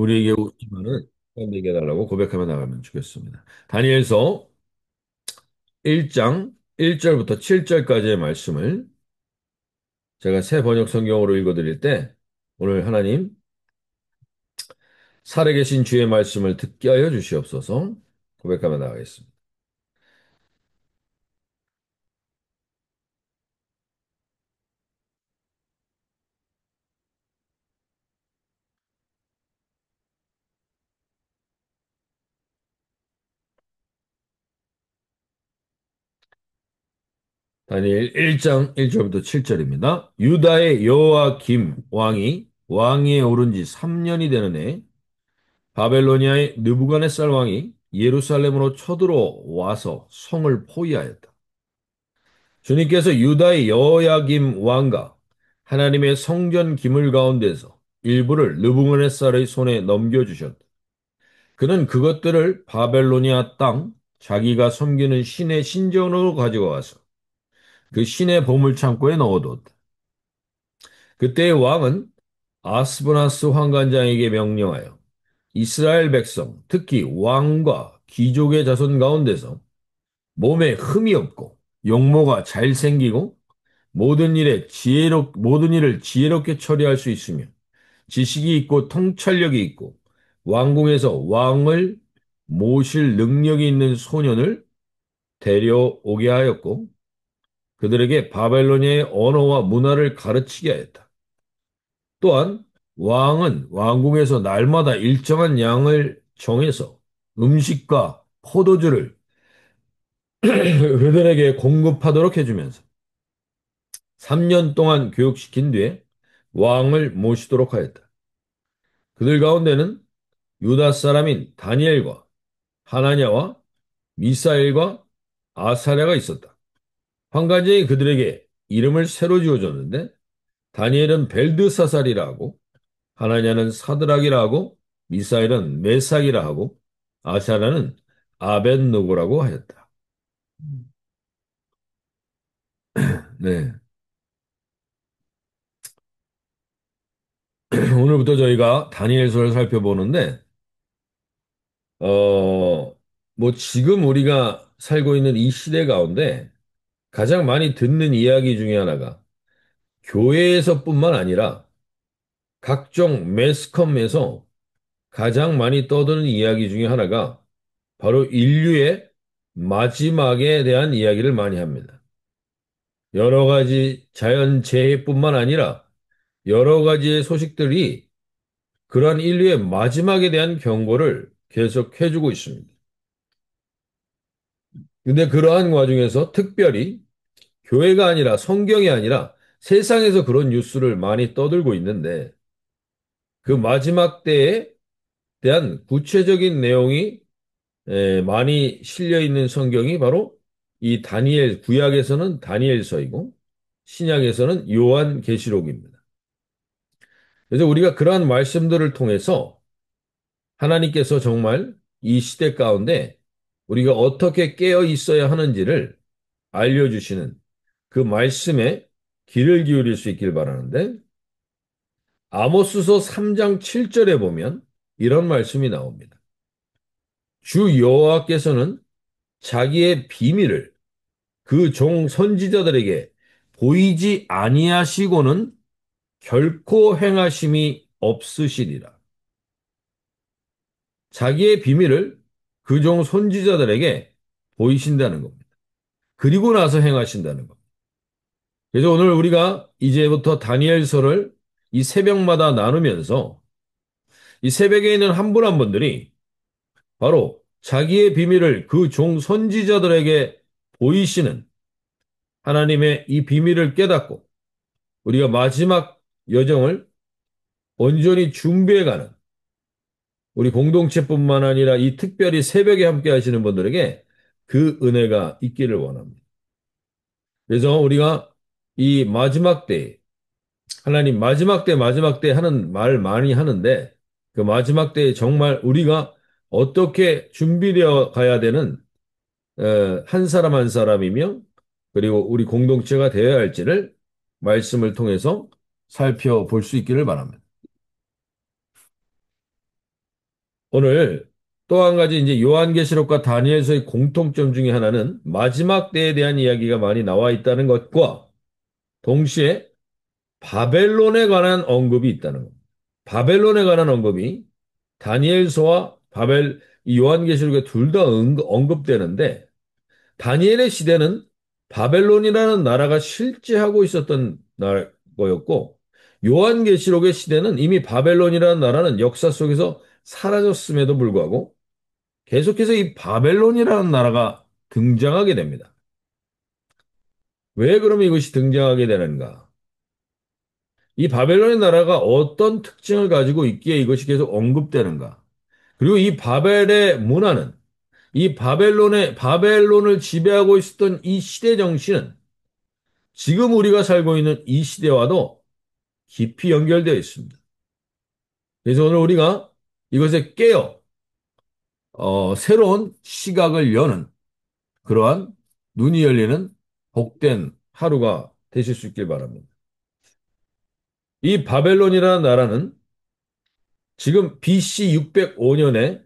우리에게 오지만은 내게 달라고 고백하며 나가면 주겠습니다. 다니엘서 1장 1절부터 7절까지의 말씀을 제가 새 번역 성경으로 읽어드릴 때 오늘 하나님 살아계신 주의 말씀을 듣게 하여 주시옵소서. 고백하며 나가겠습니다. 다니엘 1장 1절부터 7절입니다. 유다의 여호와김 왕이 왕위에 오른 지 3년이 되는 해 바벨로니아의 느부갓네살 왕이 예루살렘으로 쳐들어와서 성을 포위하였다. 주님께서 유다의 여호야김 왕과 하나님의 성전 기물 가운데서 일부를 느부갓네살의 손에 넘겨주셨다. 그는 그것들을 바벨로니아 땅 자기가 섬기는 신의 신전으로 가지고 와서 그 신의 보물 창고에 넣어뒀다. 그때의 왕은 아스브나스 환관장에게 명령하여 이스라엘 백성, 특히 왕과 귀족의 자손 가운데서 몸에 흠이 없고 용모가 잘생기고 모든 일을 지혜롭게 처리할 수 있으며 지식이 있고 통찰력이 있고 왕궁에서 왕을 모실 능력이 있는 소년을 데려오게 하였고 그들에게 바벨로니아의 언어와 문화를 가르치게 하였다. 또한 왕은 왕궁에서 날마다 일정한 양을 정해서 음식과 포도주를 그들에게 공급하도록 해주면서 3년 동안 교육시킨 뒤에 왕을 모시도록 하였다. 그들 가운데는 유다 사람인 다니엘과 하나냐와 미사엘과 아사랴가 있었다. 환관장이 그들에게 이름을 새로 지어줬는데 다니엘은 벨드사살이라 하고 하나냐는 사드락이라 하고 미사엘은 메삭이라 하고 아사랴는 아벤누고라고 하였다. 네. 오늘부터 저희가 다니엘서를 살펴보는데 뭐 지금 우리가 살고 있는 이 시대 가운데 가장 많이 듣는 이야기 중에 하나가 교회에서뿐만 아니라 각종 매스컴에서 가장 많이 떠드는 이야기 중에 하나가 바로 인류의 마지막에 대한 이야기를 많이 합니다. 여러 가지 자연재해뿐만 아니라 여러 가지의 소식들이 그러한 인류의 마지막에 대한 경고를 계속 해주고 있습니다. 근데 그러한 와중에서 특별히 교회가 아니라 성경이 아니라 세상에서 그런 뉴스를 많이 떠들고 있는데 그 마지막 때에 대한 구체적인 내용이 많이 실려 있는 성경이 바로 이 다니엘 구약에서는 다니엘서이고 신약에서는 요한계시록입니다. 그래서 우리가 그러한 말씀들을 통해서 하나님께서 정말 이 시대 가운데 우리가 어떻게 깨어 있어야 하는지를 알려주시는 그 말씀에 귀를 기울일 수 있길 바라는데 아모스서 3장 7절에 보면 이런 말씀이 나옵니다. 주 여호와께서는 자기의 비밀을 그 종 선지자들에게 보이지 아니하시고는 결코 행하심이 없으시리라. 자기의 비밀을 그 종 선지자들에게 보이신다는 겁니다. 그리고 나서 행하신다는 겁니다. 그래서 오늘 우리가 이제부터 다니엘서를 이 새벽마다 나누면서 이 새벽에 있는 한 분 한 분들이 바로 자기의 비밀을 그 종 선지자들에게 보이시는 하나님의 이 비밀을 깨닫고 우리가 마지막 여정을 온전히 준비해가는 우리 공동체뿐만 아니라 이 특별히 새벽에 함께 하시는 분들에게 그 은혜가 있기를 원합니다. 그래서 우리가 이 마지막 때, 하나님 마지막 때 하는 말 많이 하는데 그 마지막 때에 정말 우리가 어떻게 준비되어 가야 되는 한 사람 한 사람이며 그리고 우리 공동체가 되어야 할지를 말씀을 통해서 살펴볼 수 있기를 바랍니다. 오늘 또 한 가지 이제 요한계시록과 다니엘서의 공통점 중에 하나는 마지막 때에 대한 이야기가 많이 나와 있다는 것과 동시에 바벨론에 관한 언급이 있다는 겁니다. 바벨론에 관한 언급이 다니엘서와 이 요한계시록에 둘 다 언급되는데 다니엘의 시대는 바벨론이라는 나라가 실제하고 있었던 거였고 요한계시록의 시대는 이미 바벨론이라는 나라는 역사 속에서 사라졌음에도 불구하고 계속해서 이 바벨론이라는 나라가 등장하게 됩니다. 왜 그러면 이것이 등장하게 되는가? 이 바벨론의 나라가 어떤 특징을 가지고 있기에 이것이 계속 언급되는가? 그리고 이 바벨의 문화는 바벨론을 지배하고 있었던 이 시대 정신은 지금 우리가 살고 있는 이 시대와도 깊이 연결되어 있습니다. 그래서 오늘 우리가 이것에 깨어 새로운 시각을 여는 그러한 눈이 열리는 복된 하루가 되실 수 있길 바랍니다. 이 바벨론이라는 나라는 지금 BC 605년에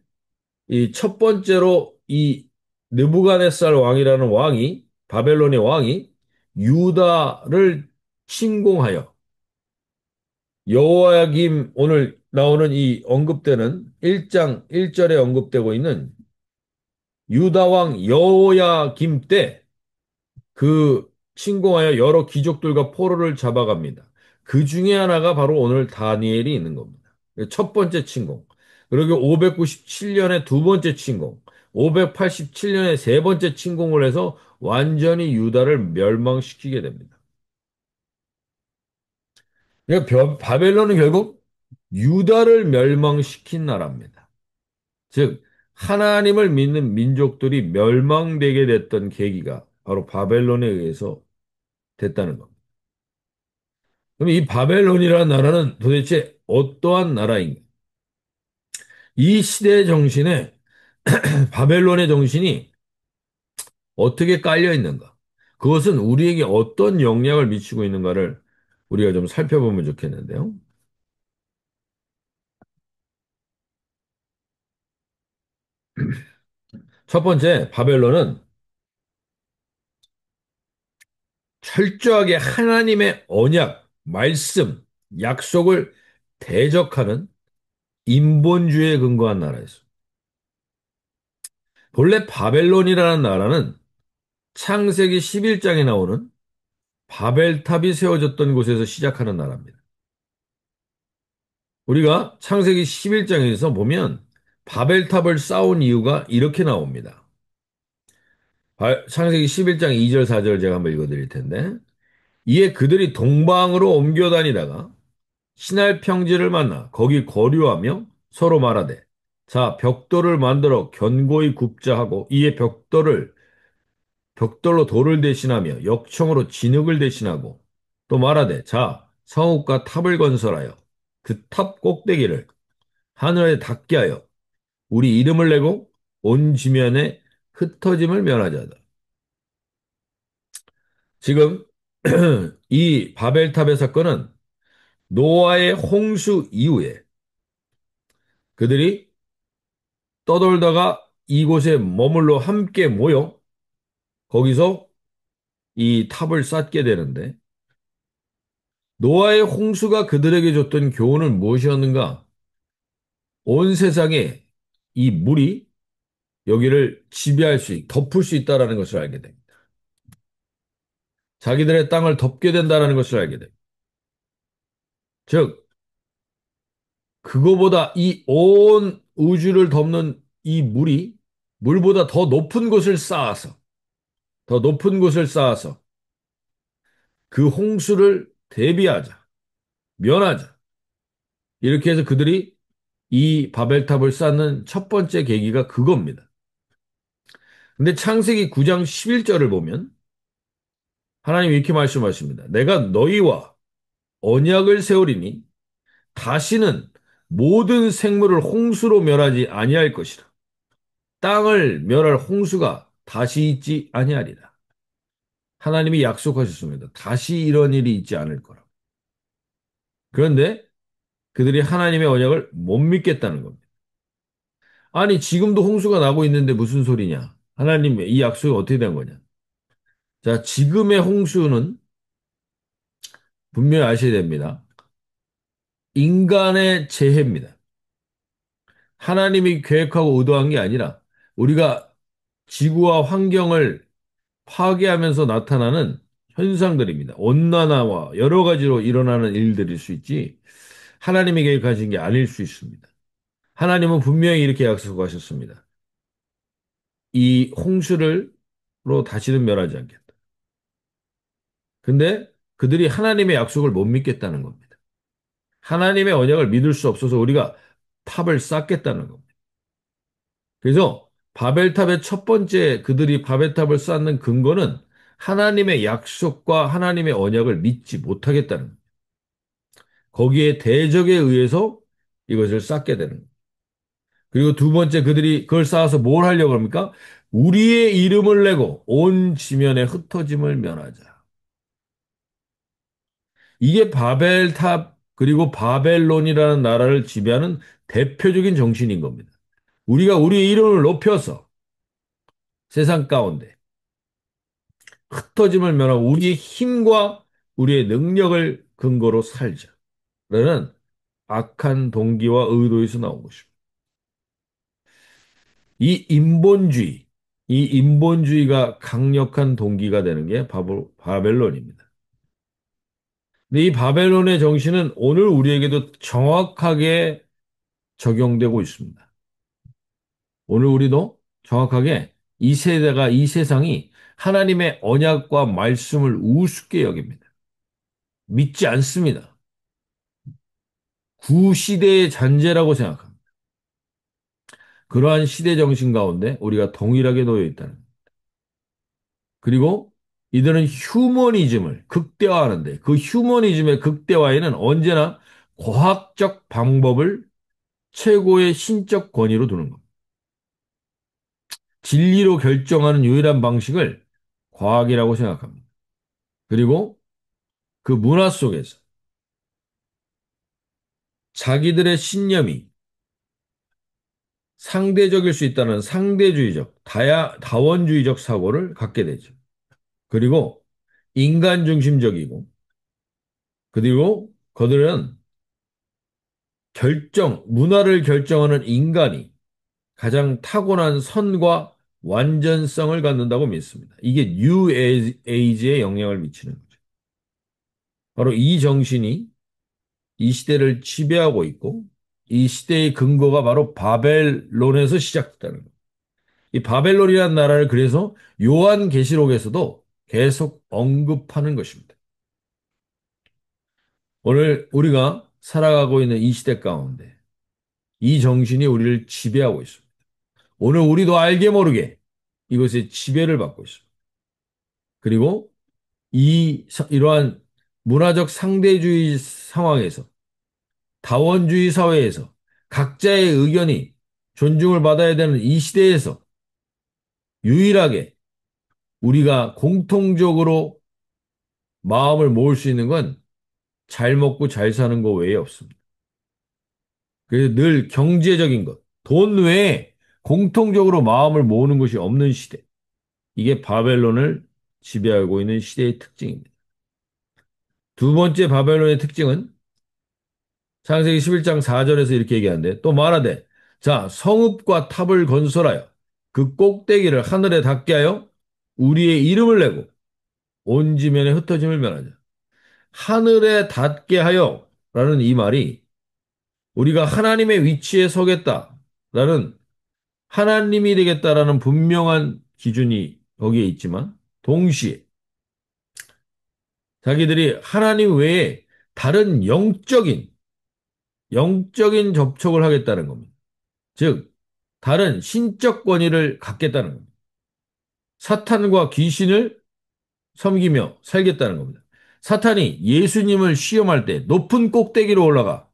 이 첫 번째로 이 느부갓네살 왕이라는 왕이 바벨론의 왕이 유다를 침공하여 여호야김 오늘 나오는 이 언급되는 1장 1절에 언급되고 있는 유다 왕 여호야김 때 그 침공하여 여러 귀족들과 포로를 잡아갑니다. 그 중에 하나가 바로 오늘 다니엘이 있는 겁니다. 첫 번째 침공. 그리고 597년에 두 번째 침공. 587년에 세 번째 침공을 해서 완전히 유다를 멸망시키게 됩니다. 그러니까 바벨론은 결국 유다를 멸망시킨 나라입니다. 즉, 하나님을 믿는 민족들이 멸망되게 됐던 계기가 바로 바벨론에 의해서 됐다는 겁니다. 그럼 이 바벨론이라는 나라는 도대체 어떠한 나라인가? 이 시대의 정신에 바벨론의 정신이 어떻게 깔려 있는가? 그것은 우리에게 어떤 영향을 미치고 있는가를 우리가 좀 살펴보면 좋겠는데요. 첫 번째, 바벨론은 철저하게 하나님의 언약, 말씀, 약속을 대적하는 인본주의에 근거한 나라였어요. 본래 바벨론이라는 나라는 창세기 11장에 나오는 바벨탑이 세워졌던 곳에서 시작하는 나라입니다. 우리가 창세기 11장에서 보면 바벨탑을 쌓은 이유가 이렇게 나옵니다. 창세기 11장 2절 4절 제가 한번 읽어드릴 텐데 이에 그들이 동방으로 옮겨 다니다가 신할 평지를 만나 거기 거류하며 서로 말하되 자 벽돌을 만들어 견고히 굽자 하고 이에 벽돌로 돌을 대신하며 역청으로 진흙을 대신하고 또 말하되 자 성읍과 탑을 건설하여 그 탑 꼭대기를 하늘에 닿게 하여 우리 이름을 내고 온 지면에 흩어짐을 면하자다. 지금 이 바벨탑의 사건은 노아의 홍수 이후에 그들이 떠돌다가 이곳에 머물러 함께 모여 거기서 이 탑을 쌓게 되는데 노아의 홍수가 그들에게 줬던 교훈은 무엇이었는가? 온 세상에 이 물이 여기를 덮을 수 있다라는 것을 알게 됩니다. 자기들의 땅을 덮게 된다라는 것을 알게 됩니다. 즉, 그거보다 이 온 우주를 덮는 이 물이 물보다 더 높은 곳을 쌓아서 그 홍수를 대비하자, 면하자. 이렇게 해서 그들이 이 바벨탑을 쌓는 첫 번째 계기가 그겁니다. 근데 창세기 9장 11절을 보면 하나님이 이렇게 말씀하십니다. 내가 너희와 언약을 세우리니 다시는 모든 생물을 홍수로 멸하지 아니할 것이라. 땅을 멸할 홍수가 다시 있지 아니하리라. 하나님이 약속하셨습니다. 다시 이런 일이 있지 않을 거라고. 그런데 그들이 하나님의 언약을 못 믿겠다는 겁니다. 아니, 지금도 홍수가 나고 있는데 무슨 소리냐? 하나님의 이 약속이 어떻게 된 거냐? 자, 지금의 홍수는 분명히 아셔야 됩니다. 인간의 재해입니다. 하나님이 계획하고 의도한 게 아니라 우리가 지구와 환경을 파괴하면서 나타나는 현상들입니다. 온난화와 여러 가지로 일어나는 일들일 수 있지, 하나님이 계획하신 게 아닐 수 있습니다. 하나님은 분명히 이렇게 약속하셨습니다. 이 홍수로 다시는 멸하지 않겠다. 근데 그들이 하나님의 약속을 못 믿겠다는 겁니다. 하나님의 언약을 믿을 수 없어서 우리가 탑을 쌓겠다는 겁니다. 그래서 바벨탑의 첫 번째 그들이 바벨탑을 쌓는 근거는 하나님의 약속과 하나님의 언약을 믿지 못하겠다는 겁니다. 거기에 대적에 의해서 이것을 쌓게 되는 겁니다. 그리고 두 번째 그들이 그걸 쌓아서 뭘 하려고 합니까? 우리의 이름을 내고 온 지면에 흩어짐을 면하자. 이게 바벨탑 그리고 바벨론이라는 나라를 지배하는 대표적인 정신인 겁니다. 우리가 우리의 이름을 높여서 세상 가운데 흩어짐을 면하고 우리의 힘과 우리의 능력을 근거로 살자라는 악한 동기와 의도에서 나온 것입니다. 이 인본주의, 이 인본주의가 강력한 동기가 되는 게 바벨론입니다. 근데 이 바벨론의 정신은 오늘 우리에게도 정확하게 적용되고 있습니다. 오늘 우리도 정확하게 이 세대가, 이 세상이 하나님의 언약과 말씀을 우습게 여깁니다. 믿지 않습니다. 구시대의 잔재라고 생각합니다. 그러한 시대 정신 가운데 우리가 동일하게 놓여 있다는. 그리고 이들은 휴머니즘을 극대화하는데 그 휴머니즘의 극대화에는 언제나 과학적 방법을 최고의 신적 권위로 두는 겁니다. 진리로 결정하는 유일한 방식을 과학이라고 생각합니다. 그리고 그 문화 속에서 자기들의 신념이 상대적일 수 있다는 상대주의적, 다원주의적 사고를 갖게 되죠. 그리고 인간 중심적이고, 그리고 그들은 문화를 결정하는 인간이 가장 타고난 선과 완전성을 갖는다고 믿습니다. 이게 뉴 에이지에 영향을 미치는 거죠. 바로 이 정신이 이 시대를 지배하고 있고, 이 시대의 근거가 바로 바벨론에서 시작됐다는 거예요. 이 바벨론이라는 나라를 그래서 요한계시록에서도 계속 언급하는 것입니다. 오늘 우리가 살아가고 있는 이 시대 가운데 이 정신이 우리를 지배하고 있습니다. 오늘 우리도 알게 모르게 이것의 지배를 받고 있습니다. 그리고 이러한 문화적 상대주의 상황에서, 다원주의 사회에서 각자의 의견이 존중을 받아야 되는 이 시대에서 유일하게 우리가 공통적으로 마음을 모을 수 있는 건 잘 먹고 잘 사는 거 외에 없습니다. 그래서 늘 경제적인 것, 돈 외에 공통적으로 마음을 모으는 것이 없는 시대. 이게 바벨론을 지배하고 있는 시대의 특징입니다. 두 번째 바벨론의 특징은 창세기 11장 4절에서 이렇게 얘기하는데, 또 말하되 자 성읍과 탑을 건설하여 그 꼭대기를 하늘에 닿게 하여 우리의 이름을 내고 온 지면에 흩어짐을 면하자. 하늘에 닿게 하여 라는 이 말이 우리가 하나님의 위치에 서겠다라는, 하나님이 되겠다라는 분명한 기준이 거기에 있지만 동시에 자기들이 하나님 외에 다른 영적인 접촉을 하겠다는 겁니다. 즉 다른 신적 권위를 갖겠다는 겁니다. 사탄과 귀신을 섬기며 살겠다는 겁니다. 사탄이 예수님을 시험할 때 높은 꼭대기로 올라가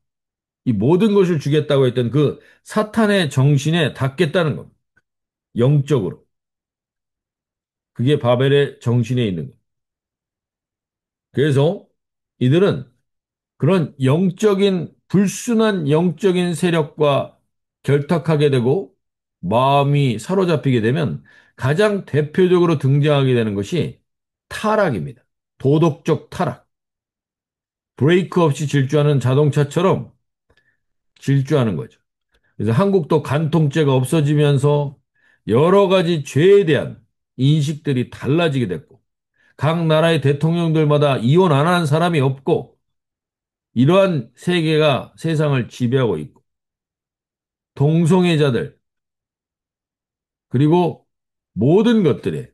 이 모든 것을 주겠다고 했던 그 사탄의 정신에 닿겠다는 겁니다. 영적으로. 그게 바벨의 정신에 있는 거예요. 그래서 이들은 그런 불순한 영적인 세력과 결탁하게 되고 마음이 사로잡히게 되면 가장 대표적으로 등장하게 되는 것이 타락입니다. 도덕적 타락. 브레이크 없이 질주하는 자동차처럼 질주하는 거죠. 그래서 한국도 간통죄가 없어지면서 여러 가지 죄에 대한 인식들이 달라지게 됐고, 각 나라의 대통령들마다 이혼 안 하는 사람이 없고, 이러한 세계가 세상을 지배하고 있고, 동성애자들, 그리고 모든 것들에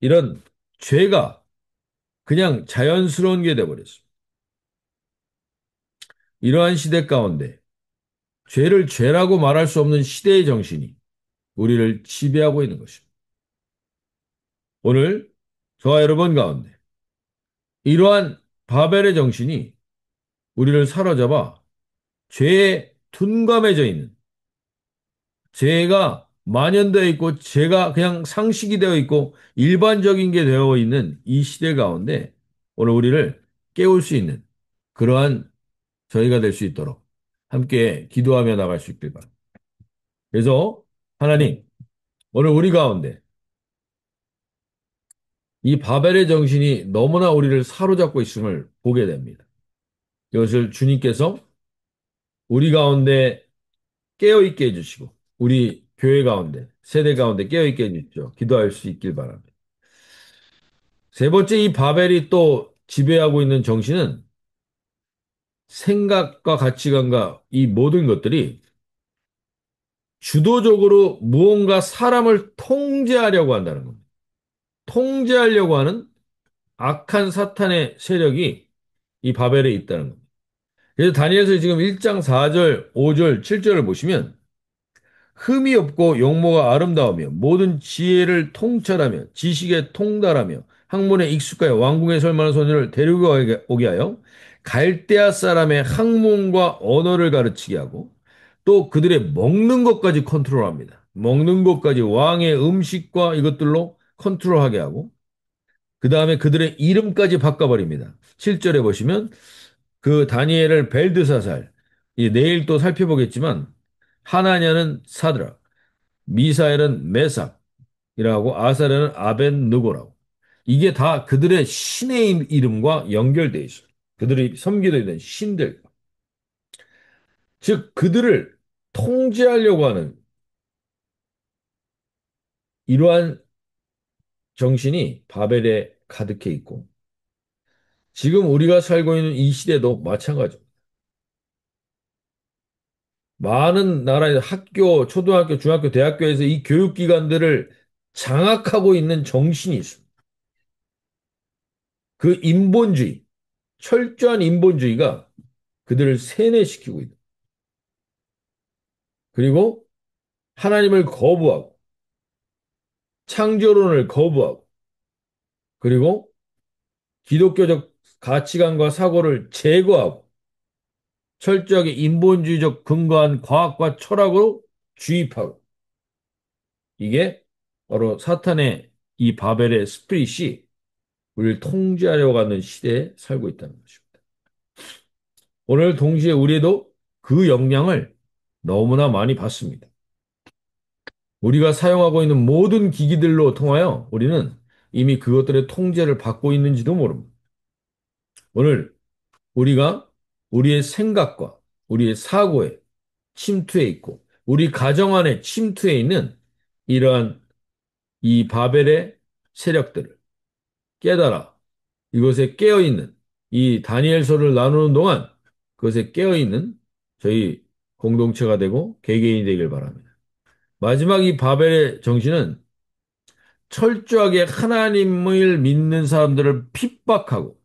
이런 죄가 그냥 자연스러운 게 돼버렸습니다. 이러한 시대 가운데 죄를 죄라고 말할 수 없는 시대의 정신이 우리를 지배하고 있는 것입니다. 오늘 저와 여러분 가운데 이러한 바벨의 정신이 우리를 사로잡아 죄에 둔감해져 있는, 죄가 만연되어 있고 죄가 그냥 상식이 되어 있고 일반적인 게 되어 있는 이 시대 가운데 오늘 우리를 깨울 수 있는 그러한 저희가 될 수 있도록 함께 기도하며 나갈 수 있길 바랍니다. 그래서 하나님, 오늘 우리 가운데 이 바벨의 정신이 너무나 우리를 사로잡고 있음을 보게 됩니다. 이것을 주님께서 우리 가운데 깨어있게 해주시고, 우리 교회 가운데, 세대 가운데 깨어있게 해주십시오. 기도할 수 있길 바랍니다. 세 번째, 이 바벨이 또 지배하고 있는 정신은 생각과 가치관과 이 모든 것들이 주도적으로 무언가 사람을 통제하려고 한다는 겁니다. 통제하려고 하는 악한 사탄의 세력이 이 바벨에 있다는 겁니다. 그래서 다니엘서 지금 1장 4절, 5절, 7절을 보시면 흠이 없고 용모가 아름다우며 모든 지혜를 통찰하며 지식에 통달하며 학문에 익숙하여 왕궁에 설 만한 소년을 데리고 오게 하여 갈대아 사람의 학문과 언어를 가르치게 하고 또 그들의 먹는 것까지 컨트롤합니다. 먹는 것까지 왕의 음식과 이것들로 컨트롤하게 하고 그 다음에 그들의 이름까지 바꿔버립니다. 7절에 보시면 그 다니엘을 벨드사살, 내일 또 살펴보겠지만 하나냐는 사드락, 미사엘은 메삭이라고 아사랴는 아벤느고라고. 이게 다 그들의 신의 이름과 연결되어 있어요. 그들이 섬기고 있는 신들. 즉 그들을 통제하려고 하는 이러한 정신이 바벨에 가득해 있고 지금 우리가 살고 있는 이 시대도 마찬가지입니다. 많은 나라의 학교, 초등학교, 중학교, 대학교에서 이 교육기관들을 장악하고 있는 정신이 있습니다. 그 인본주의, 철저한 인본주의가 그들을 세뇌시키고 있다. 그리고 하나님을 거부하고 창조론을 거부하고 그리고 기독교적 가치관과 사고를 제거하고 철저하게 인본주의적 근거한 과학과 철학으로 주입하고 이게 바로 사탄의 이 바벨의 스피릿이 우리를 통제하려고 하는 시대에 살고 있다는 것입니다. 오늘 동시에 우리도 그 영향을 너무나 많이 받습니다. 우리가 사용하고 있는 모든 기기들로 통하여 우리는 이미 그것들의 통제를 받고 있는지도 모릅니다. 오늘 우리가 우리의 생각과 우리의 사고에 침투해 있고 우리 가정 안에 침투해 있는 이러한 이 바벨의 세력들을 깨달아 이것에 깨어있는 이 다니엘서를 나누는 동안 그것에 깨어있는 저희 공동체가 되고 개개인이 되길 바랍니다. 마지막 이 바벨의 정신은 철저하게 하나님을 믿는 사람들을 핍박하고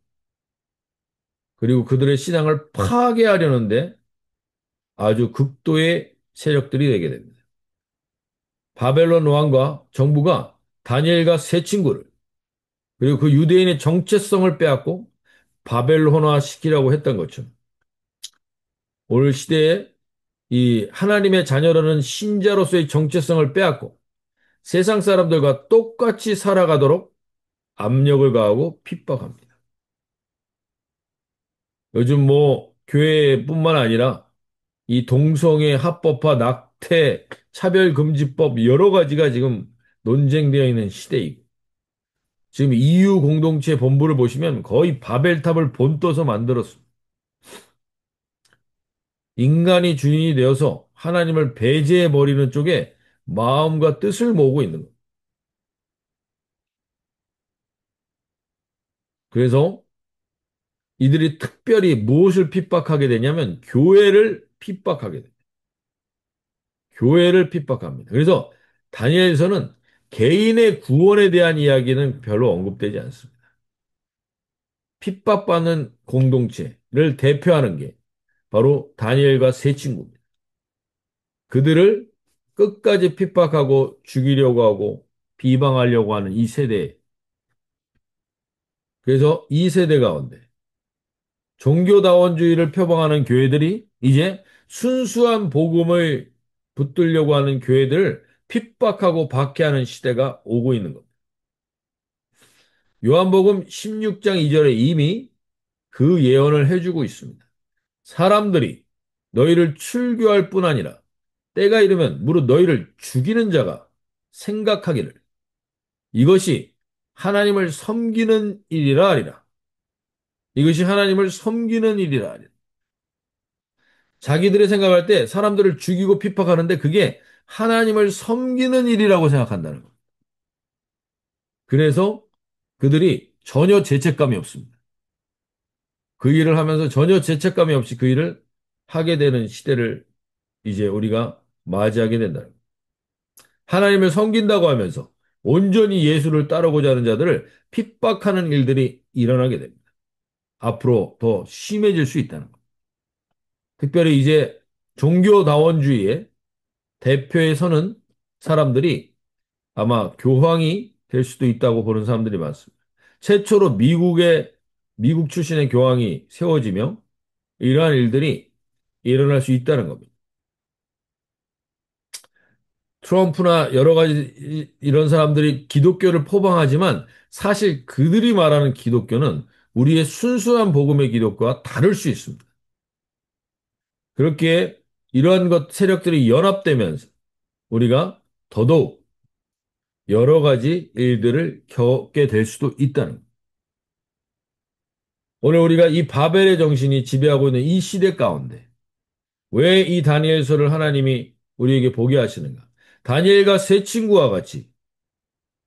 그리고 그들의 신앙을 파괴하려는데 아주 극도의 세력들이 되게 됩니다. 바벨론 왕과 정부가 다니엘과 세 친구를 그리고 그 유대인의 정체성을 빼앗고 바벨론화 시키라고 했던 것처럼 오늘 시대에 이 하나님의 자녀라는 신자로서의 정체성을 빼앗고 세상 사람들과 똑같이 살아가도록 압력을 가하고 핍박합니다. 요즘 뭐 교회뿐만 아니라 이 동성애 합법화 낙태, 차별금지법 여러 가지가 지금 논쟁되어 있는 시대이고 지금 EU 공동체 본부를 보시면 거의 바벨탑을 본떠서 만들었습니다. 인간이 주인이 되어서 하나님을 배제해 버리는 쪽에 마음과 뜻을 모으고 있는 거예요. 그래서 이들이 특별히 무엇을 핍박하게 되냐면 교회를 핍박하게 돼요. 교회를 핍박합니다. 그래서 다니엘서는 개인의 구원에 대한 이야기는 별로 언급되지 않습니다. 핍박받는 공동체를 대표하는 게 바로 다니엘과 세 친구입니다. 그들을 끝까지 핍박하고 죽이려고 하고 비방하려고 하는 이 세대. 그래서 이 세대 가운데 종교다원주의를 표방하는 교회들이 이제 순수한 복음을 붙들려고 하는 교회들을 핍박하고 박해하는 시대가 오고 있는 겁니다. 요한복음 16장 2절에 이미 그 예언을 해주고 있습니다. 사람들이 너희를 출교할 뿐 아니라 때가 이르면 무릇 너희를 죽이는 자가 생각하기를 이것이 하나님을 섬기는 일이라 하리라. 이것이 하나님을 섬기는 일이라 하리라. 자기들이 생각할 때 사람들을 죽이고 핍박하는데 그게 하나님을 섬기는 일이라고 생각한다는 것. 그래서 그들이 전혀 죄책감이 없습니다. 그 일을 하면서 전혀 죄책감이 없이 그 일을 하게 되는 시대를 이제 우리가 맞이하게 된다는 것. 하나님을 섬긴다고 하면서 온전히 예수를 따르고자 하는 자들을 핍박하는 일들이 일어나게 됩니다. 앞으로 더 심해질 수 있다는 것. 특별히 이제 종교다원주의의 대표에 서는 사람들이 아마 교황이 될 수도 있다고 보는 사람들이 많습니다. 최초로 미국 출신의 교황이 세워지며 이러한 일들이 일어날 수 있다는 겁니다. 트럼프나 여러 가지 이런 사람들이 기독교를 포방하지만 사실 그들이 말하는 기독교는 우리의 순수한 복음의 기독교와 다를 수 있습니다. 그렇게 이러한 것 세력들이 연합되면서 우리가 더더욱 여러 가지 일들을 겪게 될 수도 있다는 것. 오늘 우리가 이 바벨의 정신이 지배하고 있는 이 시대 가운데 왜 이 다니엘서를 하나님이 우리에게 보게 하시는가? 다니엘과 세 친구와 같이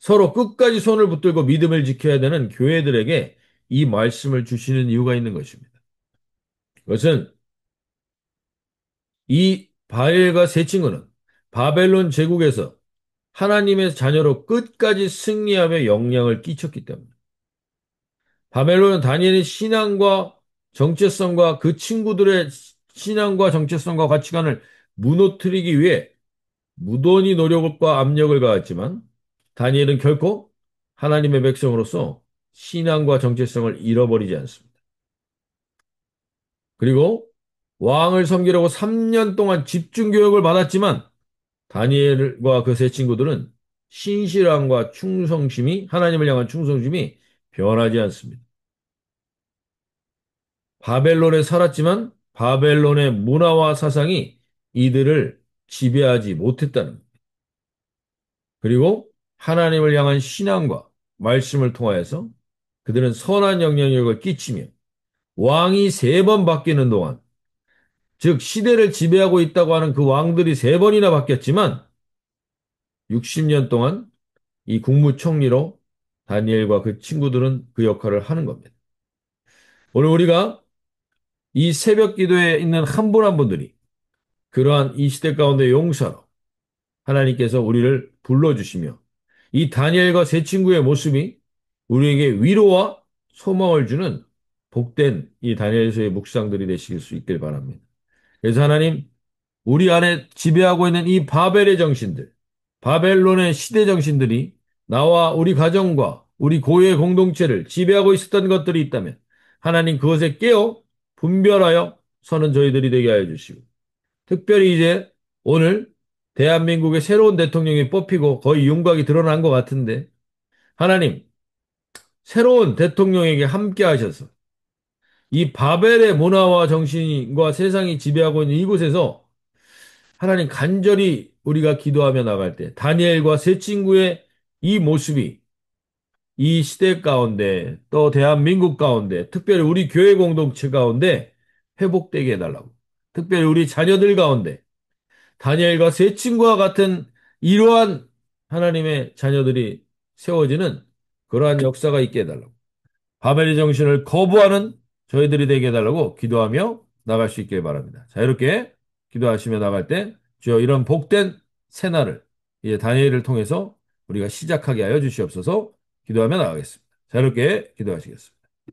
서로 끝까지 손을 붙들고 믿음을 지켜야 되는 교회들에게 이 말씀을 주시는 이유가 있는 것입니다. 그것은 이 바엘과 세 친구는 바벨론 제국에서 하나님의 자녀로 끝까지 승리하며 영향을 끼쳤기 때문에 바벨론은 다니엘의 신앙과 정체성과 그 친구들의 신앙과 정체성과 가치관을 무너뜨리기 위해 무던히 노력과 압력을 가했지만 다니엘은 결코 하나님의 백성으로서 신앙과 정체성을 잃어버리지 않습니다. 그리고 왕을 섬기려고 3년 동안 집중 교육을 받았지만 다니엘과 그 세 친구들은 신실함과 충성심이 하나님을 향한 충성심이 변하지 않습니다. 바벨론에 살았지만 바벨론의 문화와 사상이 이들을 지배하지 못했다는 것. 그리고 하나님을 향한 신앙과 말씀을 통하여서 그들은 선한 영향력을 끼치며 왕이 세 번 바뀌는 동안 즉 시대를 지배하고 있다고 하는 그 왕들이 세 번이나 바뀌었지만 60년 동안 이 국무총리로 다니엘과 그 친구들은 그 역할을 하는 겁니다. 오늘 우리가 이 새벽 기도에 있는 한 분 한 분들이 그러한 이 시대 가운데 용사로 하나님께서 우리를 불러주시며 이 다니엘과 세 친구의 모습이 우리에게 위로와 소망을 주는 복된 이 다니엘서의 묵상들이 되실 수 있길 바랍니다. 그래서 하나님, 우리 안에 지배하고 있는 이 바벨의 정신들, 바벨론의 시대 정신들이 나와 우리 가정과 우리 고유의 공동체를 지배하고 있었던 것들이 있다면 하나님 그것에 깨어 분별하여 서는 저희들이 되게 하여 주시고 특별히 이제 오늘 대한민국의 새로운 대통령이 뽑히고 거의 윤곽이 드러난 것 같은데 하나님 새로운 대통령에게 함께 하셔서 이 바벨의 문화와 정신과 세상이 지배하고 있는 이곳에서 하나님 간절히 우리가 기도하며 나갈 때 다니엘과 세 친구의 이 모습이 이 시대 가운데 또 대한민국 가운데 특별히 우리 교회 공동체 가운데 회복되게 해달라고. 특별히 우리 자녀들 가운데 다니엘과 세 친구와 같은 이러한 하나님의 자녀들이 세워지는 그러한 역사가 있게 해달라고. 바벨의 정신을 거부하는 저희들이 되게 해달라고 기도하며 나갈 수 있게 바랍니다. 자, 이렇게 기도하시며 나갈 때 주여 이런 복된 새날을 이제 다니엘을 통해서 우리가 시작하게 하여 주시옵소서 기도하며 나가겠습니다. 자, 이렇게 기도하시겠습니다.